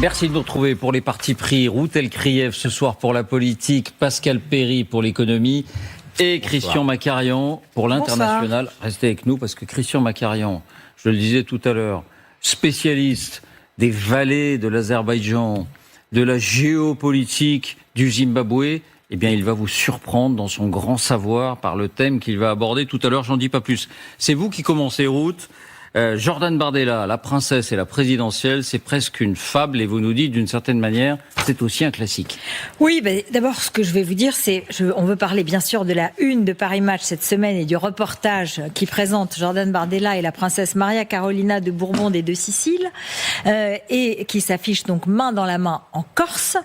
Merci de nous retrouver pour les partis pris. Ruth Elkrieff ce soir pour la politique, Pascal Perry pour l'économie et Christian Macarian pour l'international. Restez avec nous parce que Christian Macarian, je le disais tout à l'heure, spécialiste des vallées de l'Azerbaïdjan, de la géopolitique du Zimbabwe, eh bien, il va vous surprendre dans son grand savoir par le thème qu'il va aborder tout à l'heure. J'en dis pas plus. C'est vous qui commencez, Ruth. Jordan Bardella, la princesse et la présidentielle, c'est presque une fable et vous nous dites d'une certaine manière, c'est aussi un classique. Oui, d'abord ce que je vais vous dire, on veut parler bien sûr de la une de Paris Match cette semaine et du reportage qui présente Jordan Bardella et la princesse Maria Carolina de Bourbon des Deux-Siciles et qui s'affiche donc main dans la main en Corse.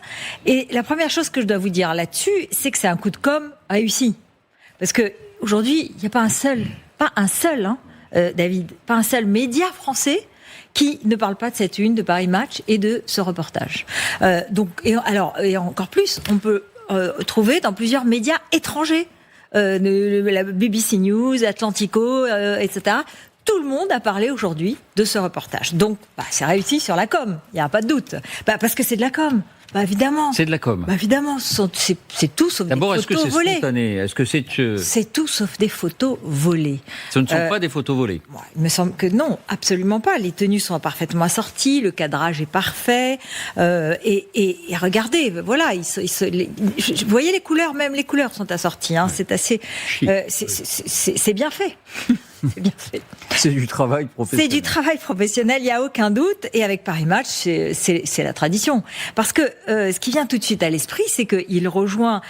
Et la première chose que je dois vous dire là-dessus, c'est que c'est un coup de com' réussi. Parce que aujourd'hui, il n'y a pas un seul, David, pas un seul média français qui ne parle pas de cette une de Paris Match et de ce reportage. Et encore plus, on peut trouver dans plusieurs médias étrangers, la BBC News, Atlantico, etc. Tout le monde a parlé aujourd'hui de ce reportage. Donc, c'est réussi sur la com, il n'y a pas de doute. Parce que c'est de la com. Évidemment. C'est de la com. Évidemment, c'est tout sauf D'abord, des photos volées. D'abord, est-ce que c'est spontané ? C'est tout sauf des photos volées. Ce ne sont pas des photos volées. Il me semble que non, absolument pas. Les tenues sont parfaitement assorties, le cadrage est parfait. Et regardez, voilà, vous voyez les couleurs, même les couleurs sont assorties. Hein, c'est assez, c'est bien fait. C'est bien fait. C'est du travail professionnel. C'est du travail professionnel, il n'y a aucun doute. Et avec Paris Match, c'est la tradition. Parce que ce qui vient tout de suite à l'esprit, c'est qu'il rejoint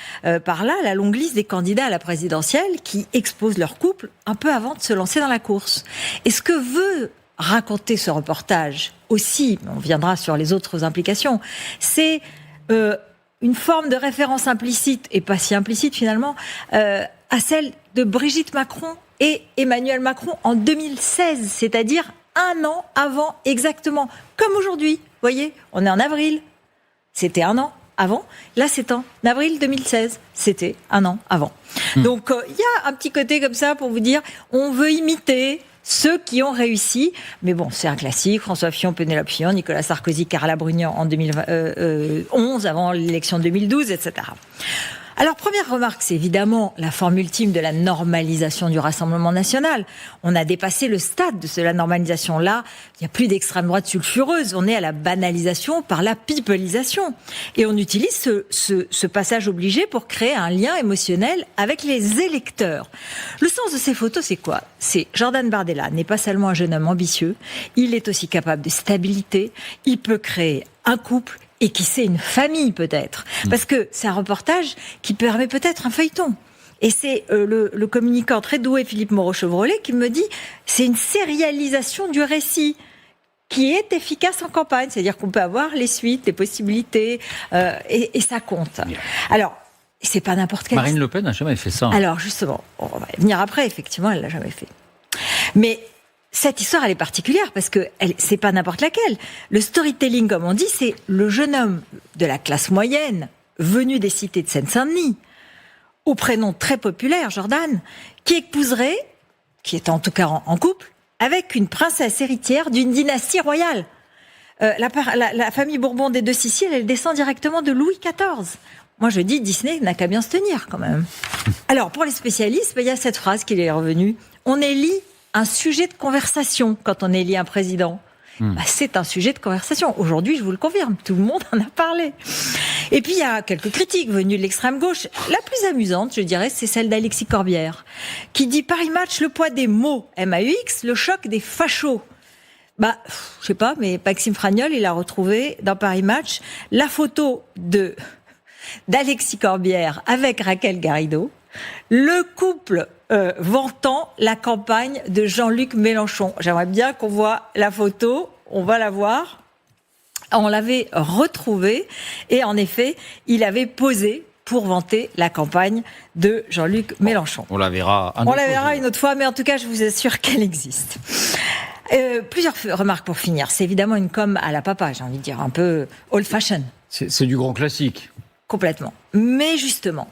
par là la longue liste des candidats à la présidentielle qui exposent leur couple un peu avant de se lancer dans la course. Et ce que veut raconter ce reportage aussi, on viendra sur les autres implications, c'est une forme de référence implicite, et pas si implicite finalement, à celle de Brigitte Macron et Emmanuel Macron en 2016, c'est-à-dire un an avant exactement, comme aujourd'hui. Vous voyez, on est en avril, c'était un an avant. Là, c'est en avril 2016, c'était un an avant. Donc, il y a un petit côté comme ça pour vous dire, on veut imiter ceux qui ont réussi. Mais bon, c'est un classique. François Fillon, Pénélope Fillon, Nicolas Sarkozy, Carla Brugnon en 2011, avant l'élection de 2012, etc. Alors, première remarque, c'est évidemment la forme ultime de la normalisation du Rassemblement national. On a dépassé le stade de la normalisation. Là, il n'y a plus d'extrême droite sulfureuse. On est à la banalisation par la pipelisation. Et on utilise ce passage obligé pour créer un lien émotionnel avec les électeurs. Le sens de ces photos, c'est quoi ? C'est Jordan Bardella n'est pas seulement un jeune homme ambitieux, il est aussi capable de stabilité, il peut créer un couple, et qui sait une famille peut-être. Parce que c'est un reportage qui permet peut-être un feuilleton. Et c'est le communicant très doué Philippe Moreau-Chevrolet qui me dit c'est une sérialisation du récit qui est efficace en campagne. C'est-à-dire qu'on peut avoir les suites, les possibilités, et ça compte. Alors, c'est pas n'importe quel... Marine Le Pen n'a jamais fait ça. Alors justement, on va venir après, effectivement, elle l'a jamais fait. Mais... cette histoire, elle est particulière parce que c'est pas n'importe laquelle. Le storytelling, comme on dit, c'est le jeune homme de la classe moyenne, venu des cités de Seine-Saint-Denis, au prénom très populaire, Jordan, qui épouserait, qui est en tout cas en couple, avec une princesse héritière d'une dynastie royale. La famille Bourbon des Deux-Siciles, elle descend directement de Louis XIV. Moi, je dis, Disney n'a qu'à bien se tenir, quand même. Alors, pour les spécialistes, il y a cette phrase qui est revenue. On élit un sujet de conversation quand on élit un président. C'est un sujet de conversation. Aujourd'hui, je vous le confirme, tout le monde en a parlé. Et puis, il y a quelques critiques venues de l'extrême gauche. La plus amusante, je dirais, c'est celle d'Alexis Corbière, qui dit Paris Match, le poids des mots, MAUX, le choc des fachos. Je sais pas, mais Maxime Fragnol, il a retrouvé dans Paris Match la photo d'Alexis Corbière avec Raquel Garrido, le couple vantant la campagne de Jean-Luc Mélenchon. J'aimerais bien qu'on voit la photo, on va la voir. On l'avait retrouvée et en effet, il avait posé pour vanter la campagne de Jean-Luc Mélenchon. On la verra une autre fois, mais en tout cas, je vous assure qu'elle existe. Plusieurs remarques pour finir. C'est évidemment une com à la papa, j'ai envie de dire, un peu old-fashion. C'est du grand classique. Complètement. Mais justement,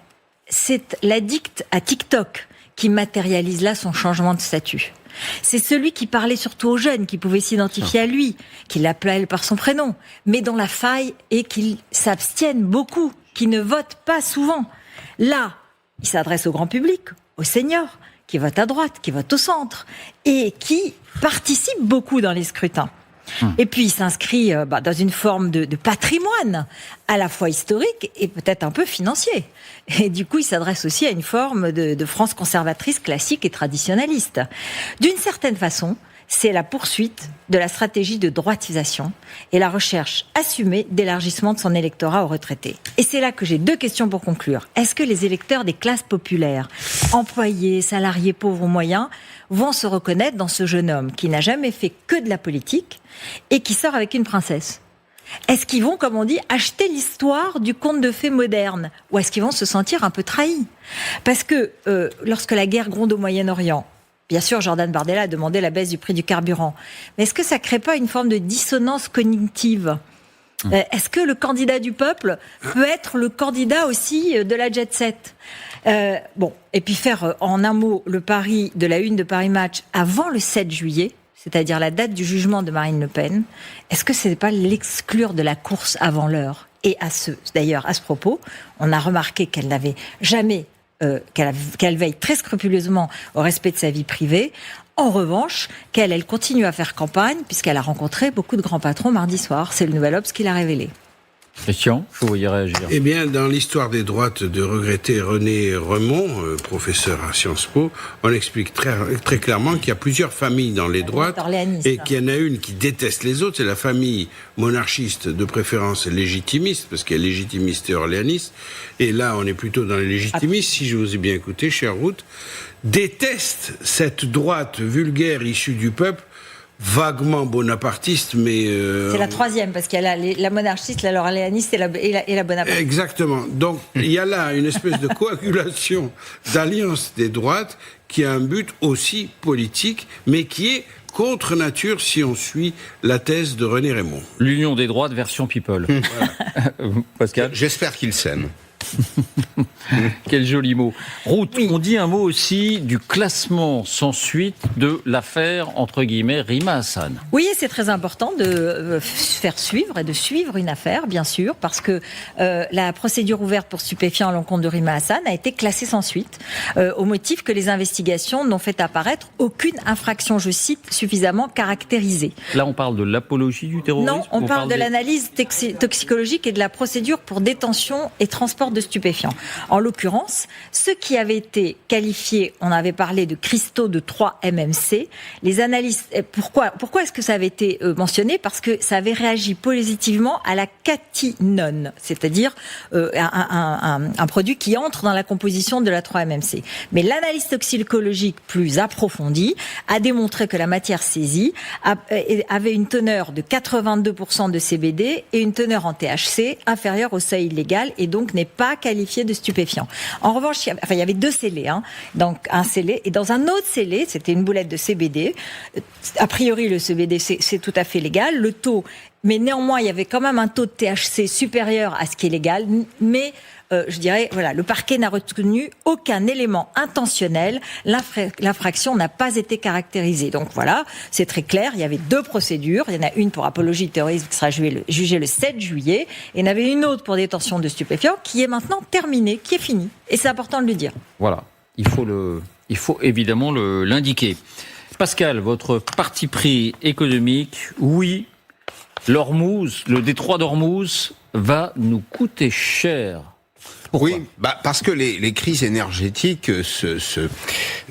c'est l'addict à TikTok qui matérialise là son changement de statut. C'est celui qui parlait surtout aux jeunes, qui pouvaient s'identifier à lui, qui l'appelait par son prénom, mais dont la faille est qu'ils s'abstiennent beaucoup, qui ne votent pas souvent. Là, il s'adresse au grand public, aux seniors, qui votent à droite, qui votent au centre, et qui participent beaucoup dans les scrutins. Et puis, il s'inscrit dans une forme de patrimoine, à la fois historique et peut-être un peu financier. Et du coup, il s'adresse aussi à une forme de France conservatrice classique et traditionnaliste. D'une certaine façon, c'est la poursuite de la stratégie de droitisation et la recherche assumée d'élargissement de son électorat aux retraités. Et c'est là que j'ai 2 questions pour conclure. Est-ce que les électeurs des classes populaires, employés, salariés, pauvres ou moyens, vont se reconnaître dans ce jeune homme qui n'a jamais fait que de la politique et qui sort avec une princesse ? Est-ce qu'ils vont, comme on dit, acheter l'histoire du conte de fées moderne ? Ou est-ce qu'ils vont se sentir un peu trahis ? Parce que lorsque la guerre gronde au Moyen-Orient, bien sûr, Jordan Bardella a demandé la baisse du prix du carburant. Mais est-ce que ça ne crée pas une forme de dissonance cognitive ? Est-ce que le candidat du peuple peut être le candidat aussi de la jet set ? Et puis faire en un mot le pari de la une de Paris Match avant le 7 juillet, c'est-à-dire la date du jugement de Marine Le Pen, est-ce que ce n'est pas l'exclure de la course avant l'heure ? Et d'ailleurs, à ce propos, on a remarqué qu'elle n'avait jamais qu'elle veille très scrupuleusement au respect de sa vie privée. En revanche, elle continue à faire campagne puisqu'elle a rencontré beaucoup de grands patrons mardi soir. C'est le Nouvel Obs qui l'a révélé. Christian, je vous voyez réagir. Eh bien, dans l'histoire des droites de regretter René Remond, professeur à Sciences Po, on explique très, très clairement qu'il y a plusieurs familles dans les droites et qu'il y en a une qui déteste les autres, c'est la famille monarchiste de préférence légitimiste, parce qu'elle est légitimiste et orléaniste, et là on est plutôt dans les légitimistes, si je vous ai bien écouté, cher Ruth, déteste cette droite vulgaire issue du peuple, vaguement bonapartiste, mais... C'est la troisième, parce qu'il y a la monarchiste, la orléaniste et la bonapartiste. Exactement. Donc, il y a là une espèce de coagulation d'alliance des droites qui a un but aussi politique, mais qui est contre nature si on suit la thèse de René Remond. L'union des droites version people. Voilà. Pascal ? J'espère qu'ils s'aiment. Quel joli mot. Ruth, oui. On dit un mot aussi du classement sans suite de l'affaire, entre guillemets, Rima Hassan. Oui, c'est très important de faire suivre et de suivre une affaire, bien sûr, parce que la procédure ouverte pour stupéfiants à l'encontre de Rima Hassan a été classée sans suite, au motif que les investigations n'ont fait apparaître aucune infraction, je cite, suffisamment caractérisée. Là, on parle de l'apologie du terrorisme ? Non, on parle de l'analyse toxicologique et de la procédure pour détention et transport de stupéfiants. En l'occurrence, ceux qui avaient été qualifiés, on avait parlé de cristaux de 3 MMC, les analystes, pourquoi est-ce que ça avait été mentionné ? Parce que ça avait réagi positivement à la catinone, c'est-à-dire un produit qui entre dans la composition de la 3 MMC. Mais l'analyse toxicologique plus approfondie a démontré que la matière saisie avait une teneur de 82% de CBD et une teneur en THC inférieure au seuil légal et donc n'est pas qualifiée de stupéfiant. En revanche, il y avait 2 scellés, donc un scellé et dans un autre scellé, c'était une boulette de CBD. A priori, le CBD c'est tout à fait légal. Le taux, mais néanmoins, il y avait quand même un taux de THC supérieur à ce qui est légal. Mais je dirais, voilà, le parquet n'a retenu aucun élément intentionnel. L'infraction n'a pas été caractérisée. Donc voilà, c'est très clair. Il y avait 2 procédures. Il y en a une pour apologie du terrorisme qui sera jugée le 7 juillet. Et il y en avait une autre pour détention de stupéfiants qui est maintenant terminée, qui est finie. Et c'est important de le dire. Voilà. Il faut évidemment l'indiquer. Pascal, votre parti pris économique, oui, l'Ormuz, le détroit d'Ormuz va nous coûter cher. Pourquoi ? Oui, parce que les crises énergétiques se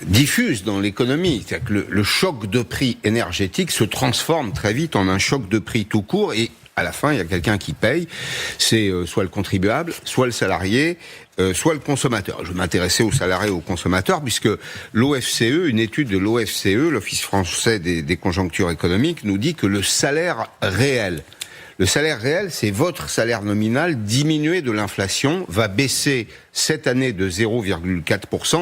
diffusent dans l'économie. C'est-à-dire que le choc de prix énergétique se transforme très vite en un choc de prix tout court et à la fin, il y a quelqu'un qui paye. C'est soit le contribuable, soit le salarié, soit le consommateur. Je m'intéressais aux salariés et aux consommateurs puisque l'OFCE, une étude de l'OFCE, l'Office français des conjonctures économiques, nous dit que le salaire réel, c'est votre salaire nominal diminué de l'inflation, va baisser cette année de 0,4%,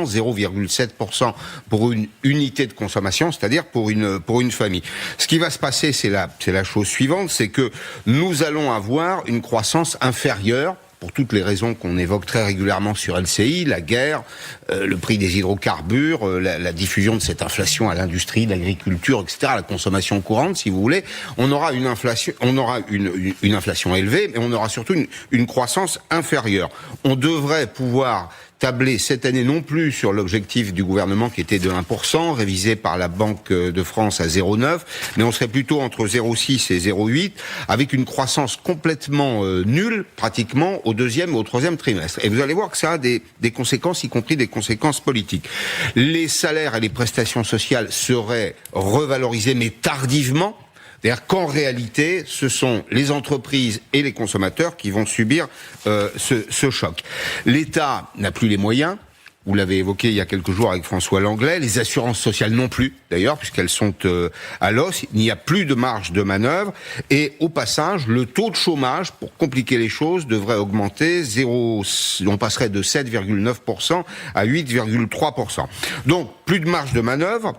0,7% pour une unité de consommation, c'est-à-dire pour une famille. Ce qui va se passer, c'est la chose suivante, c'est que nous allons avoir une croissance inférieure pour toutes les raisons qu'on évoque très régulièrement sur LCI, la guerre, le prix des hydrocarbures, la diffusion de cette inflation à l'industrie, l'agriculture, etc., la consommation courante, si vous voulez. On aura une inflation élevée, mais on aura surtout une croissance inférieure. On devrait pouvoir tabler cette année non plus sur l'objectif du gouvernement qui était de 1%, révisé par la Banque de France à 0,9, mais on serait plutôt entre 0,6 et 0,8, avec une croissance complètement nulle, pratiquement, au deuxième et au troisième trimestre. Et vous allez voir que ça a des conséquences, y compris des conséquences politiques. Les salaires et les prestations sociales seraient revalorisés, mais tardivement. C'est-à-dire qu'en réalité, ce sont les entreprises et les consommateurs qui vont subir ce choc. L'État n'a plus les moyens. Vous l'avez évoqué il y a quelques jours avec François Langlais. Les assurances sociales non plus, d'ailleurs, puisqu'elles sont à l'os. Il n'y a plus de marge de manœuvre. Et au passage, le taux de chômage, pour compliquer les choses, devrait augmenter. On passerait de 7,9% à 8,3%. Donc, plus de marge de manœuvre.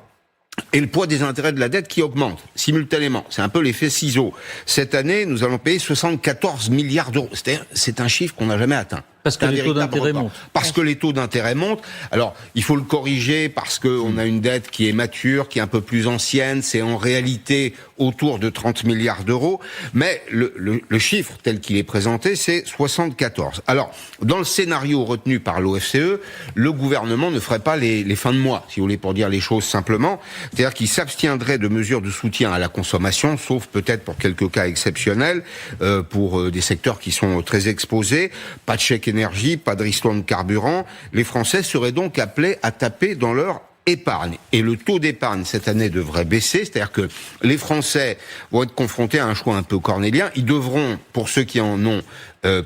Et le poids des intérêts de la dette qui augmente simultanément. C'est un peu l'effet ciseau. Cette année, nous allons payer 74 milliards d'euros. C'est un chiffre qu'on n'a jamais atteint. Parce que les taux d'intérêt montent. Parce que les taux d'intérêt montent. Alors, il faut le corriger parce qu'on a une dette qui est mature, qui est un peu plus ancienne. C'est en réalité autour de 30 milliards d'euros. Mais le chiffre tel qu'il est présenté, c'est 74. Alors, dans le scénario retenu par l'OFCE, le gouvernement ne ferait pas les fins de mois, si vous voulez, pour dire les choses simplement. C'est-à-dire qu'il s'abstiendrait de mesures de soutien à la consommation, sauf peut-être pour quelques cas exceptionnels, pour des secteurs qui sont très exposés. Pas de chèque énergie, pas de ristourne de carburant. Les Français seraient donc appelés à taper dans leur épargne. Et le taux d'épargne cette année devrait baisser, c'est-à-dire que les Français vont être confrontés à un choix un peu cornélien. Ils devront, pour ceux qui en ont,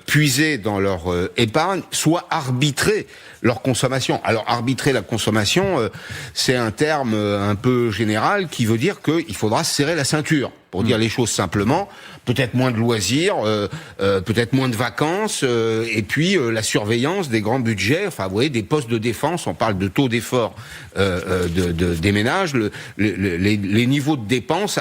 puiser dans leur épargne, soit arbitrer leur consommation. Alors arbitrer la consommation, c'est un terme un peu général qui veut dire qu'il faudra se serrer la ceinture. Pour dire les choses simplement, peut-être moins de loisirs, peut-être moins de vacances, et puis la surveillance des grands budgets, enfin vous voyez, des postes de défense, on parle de taux d'effort des ménages, les niveaux de dépenses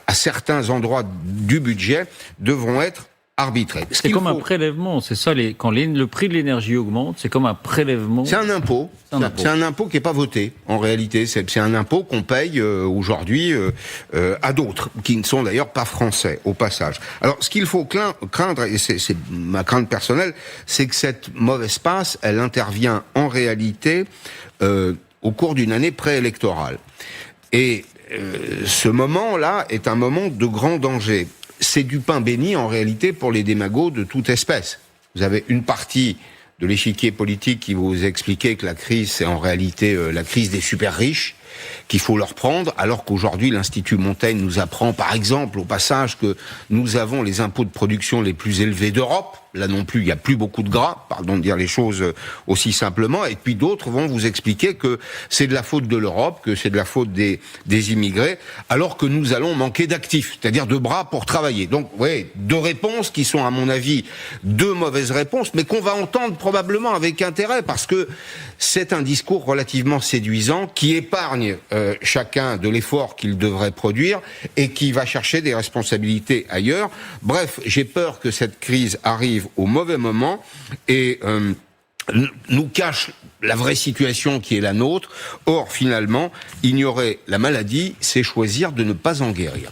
à certains endroits du budget devront être arbitré. C'est comme un prélèvement, c'est ça, quand le prix de l'énergie augmente, c'est comme un prélèvement. C'est un impôt. C'est un impôt qui n'est pas voté, en réalité. C'est un impôt qu'on paye aujourd'hui à d'autres, qui ne sont d'ailleurs pas français, au passage. Alors, ce qu'il faut craindre, et c'est ma crainte personnelle, c'est que cette mauvaise passe, elle intervient en réalité au cours d'une année préélectorale. Et ce moment-là est un moment de grand danger. C'est du pain béni, en réalité, pour les démagos de toute espèce. Vous avez une partie de l'échiquier politique qui vous expliquait que la crise, c'est en réalité la crise des super riches, qu'il faut leur prendre, alors qu'aujourd'hui, l'Institut Montaigne nous apprend, par exemple, au passage, que nous avons les impôts de production les plus élevés d'Europe. Là non plus, il n'y a plus beaucoup de gras, pardon de dire les choses aussi simplement. Et puis d'autres vont vous expliquer que c'est de la faute de l'Europe, que c'est de la faute des immigrés, alors que nous allons manquer d'actifs, c'est-à-dire de bras pour travailler. Donc, vous voyez, deux réponses qui sont, à mon avis, deux mauvaises réponses, mais qu'on va entendre probablement avec intérêt, parce que c'est un discours relativement séduisant qui épargne chacun de l'effort qu'il devrait produire et qui va chercher des responsabilités ailleurs. Bref, j'ai peur que cette crise arrive au mauvais moment et nous cache la vraie situation qui est la nôtre. Or, finalement, ignorer la maladie, c'est choisir de ne pas en guérir.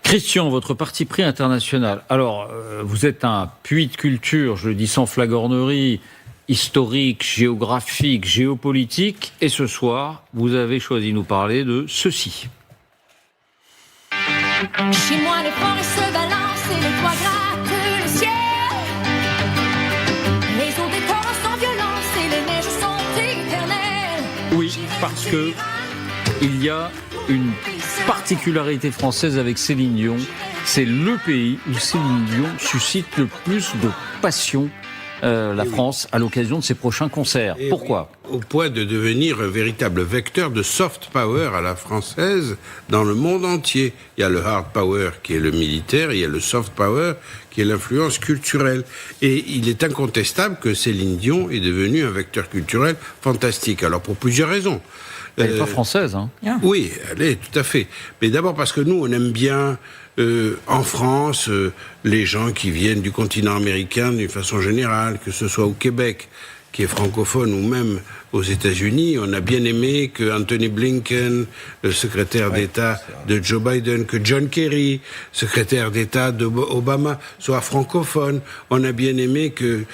Christian, votre parti pris international. Alors, vous êtes un puits de culture, je le dis sans flagornerie, historique, géographique, géopolitique. Et ce soir, vous avez choisi de nous parler de ceci. Chez moi, les forêts se balancent et les toits grattent le ciel. Les eaux des torrents sans violence et les neiges sont éternelles. Oui, parce que il y a une particularité française avec Céline Dion. C'est le pays où Céline Dion suscite le plus de passion. La France à l'occasion de ses prochains concerts. Et pourquoi ? Au point de devenir un véritable vecteur de soft power à la française dans le monde entier. Il y a le hard power qui est le militaire, il y a le soft power qui est l'influence culturelle. Et il est incontestable que Céline Dion est devenue un vecteur culturel fantastique. Alors pour plusieurs raisons. Elle n'est pas française, hein ? Oui, elle est, tout à fait. Mais d'abord parce que nous, on aime bien en France, les gens qui viennent du continent américain d'une façon générale, que ce soit au Québec, qui est francophone, ou même aux États-Unis, on a bien aimé que Anthony Blinken, le secrétaire d'État de Joe Biden, que John Kerry, secrétaire d'État d'Obama, soit francophone. On a bien aimé que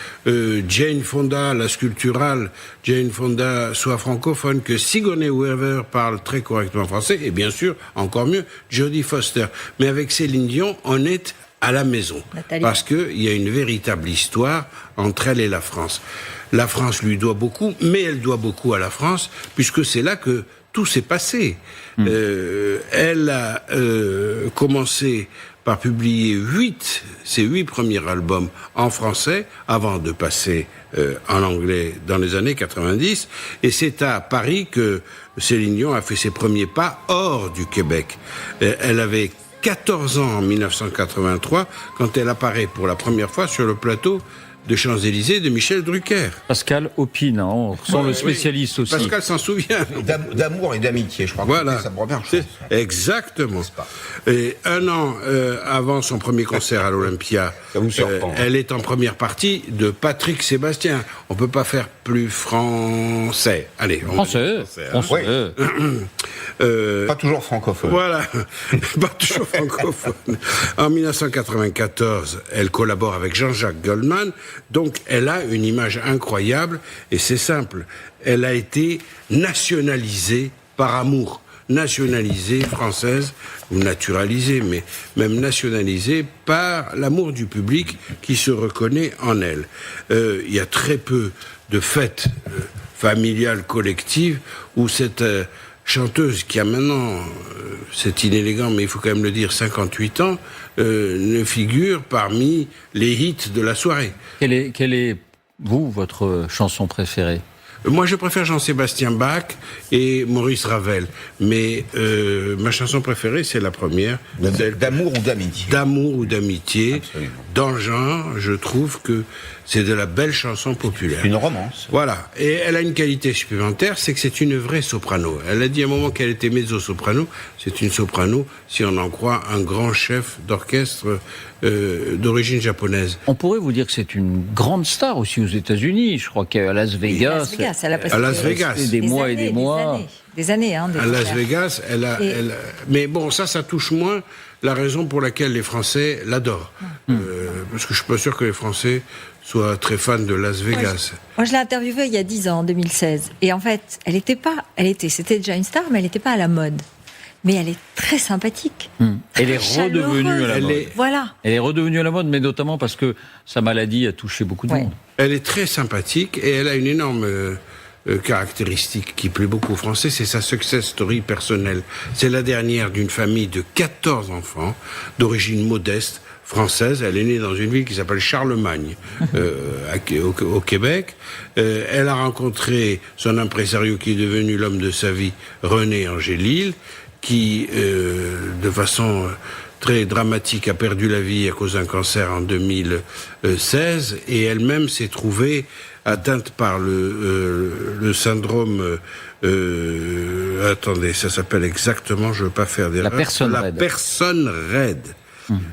Jane Fonda, la sculpturale Jane Fonda, soit francophone, que Sigourney Weaver parle très correctement français, et bien sûr, encore mieux, Jodie Foster. Mais avec Céline Dion, on est à la maison. Nathalie. Parce qu'il y a une véritable histoire entre elle et la France. La France lui doit beaucoup, mais elle doit beaucoup à la France, puisque c'est là que tout s'est passé. Elle a commencé par publier ses 8 premiers albums en français, avant de passer en anglais dans les années 90, et c'est à Paris que Céline Dion a fait ses premiers pas hors du Québec. Elle avait 14 ans en 1983, quand elle apparaît pour la première fois sur le plateau de Champs-Élysées de Michel Drucker. Pascal opine, on ressent le spécialiste aussi. Pascal s'en souvient. D'amour et d'amitié, je crois. Voilà, que c'est sa première chose. Exactement. Et un an avant son premier concert à l'Olympia, elle est en première partie de Patrick Sébastien. On peut pas faire plus français. Allez, français. Pas toujours francophone. Voilà, pas toujours francophone. En 1994, elle collabore avec Jean-Jacques Goldman, donc elle a une image incroyable, et c'est simple, elle a été nationalisée par amour. Nationalisée française, ou naturalisée, mais même nationalisée par l'amour du public qui se reconnaît en elle. Il y a très peu de fêtes familiales collectives où cette chanteuse qui a maintenant, c'est inélégant, mais il faut quand même le dire, 58 ans, ne figure parmi les hits de la soirée. Quelle est, vous, votre chanson préférée ? Moi, je préfère Jean-Sébastien Bach et Maurice Ravel. Mais ma chanson préférée, c'est la première. D'amour ou d'amitié. D'amour ou d'amitié. Absolument. Dans le genre, je trouve que c'est de la belle chanson populaire. Une romance. Voilà. Et elle a une qualité supplémentaire, c'est que c'est une vraie soprano. Elle a dit à un moment qu'elle était mezzo-soprano. C'est une soprano, si on en croit, un grand chef d'orchestre d'origine japonaise. On pourrait vous dire que c'est une grande star aussi aux États-Unis. Je crois qu'à Las Vegas. À Las Vegas. Des mois et des mois. Des années. À Las Vegas, elle a. Mais bon, ça touche moins la raison pour laquelle les Français l'adorent. Parce que je suis pas sûr que les Français soient très fans de Las Vegas. Moi, je l'ai interviewée il y a 10 ans, en 2016. Et en fait, c'était déjà une star, mais elle n'était pas à la mode. Mais elle est très sympathique. Elle est redevenue à la mode. Voilà. Elle est redevenue à la mode, mais notamment parce que sa maladie a touché beaucoup de monde. Elle est très sympathique et elle a une énorme caractéristique qui plaît beaucoup aux Français, c'est sa success story personnelle. C'est la dernière d'une famille de 14 enfants, d'origine modeste, française. Elle est née dans une ville qui s'appelle Charlemagne, au Québec. Elle a rencontré son impresario qui est devenu l'homme de sa vie, René Angélil, qui, de façon très dramatique, a perdu la vie à cause d'un cancer en 2016, et elle-même s'est trouvée atteinte par le syndrome... attendez, ça s'appelle exactement, je ne veux pas faire d'erreur. La personne raide.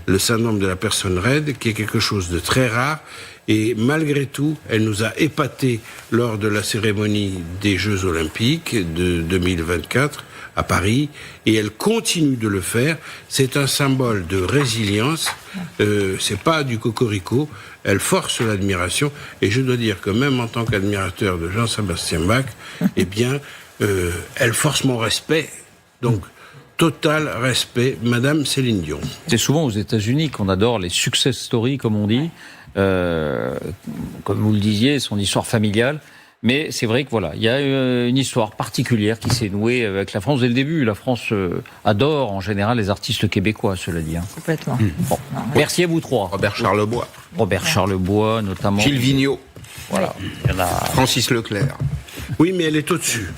Le syndrome de la personne raide, qui est quelque chose de très rare. Et malgré tout, elle nous a épatés lors de la cérémonie des Jeux Olympiques de 2024 à Paris, et elle continue de le faire. C'est un symbole de résilience. C'est pas du cocorico. Elle force l'admiration. Et je dois dire que même en tant qu'admirateur de Jean-Sébastien Bach, eh bien, elle force mon respect. Donc, total respect, Madame Céline Dion. C'est souvent aux États-Unis qu'on adore les success stories, comme on dit. Comme vous le disiez, son histoire familiale. Mais c'est vrai que voilà, il y a une histoire particulière qui s'est nouée avec la France dès le début. La France adore en général les artistes québécois, cela dit. Complètement. Bon. Merci à vous trois. Robert Charlebois. Robert Charlebois, notamment. Gilles Vigneault. Voilà. Il y en a... Francis Leclerc. Oui, mais elle est au-dessus.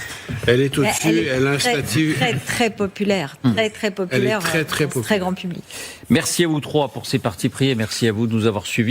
Elle est au-dessus, elle a un statut... Très populaire. Très populaire. Elle est très populaire. Très grand public. Merci à vous trois pour ces parties pris et merci à vous de nous avoir suivis.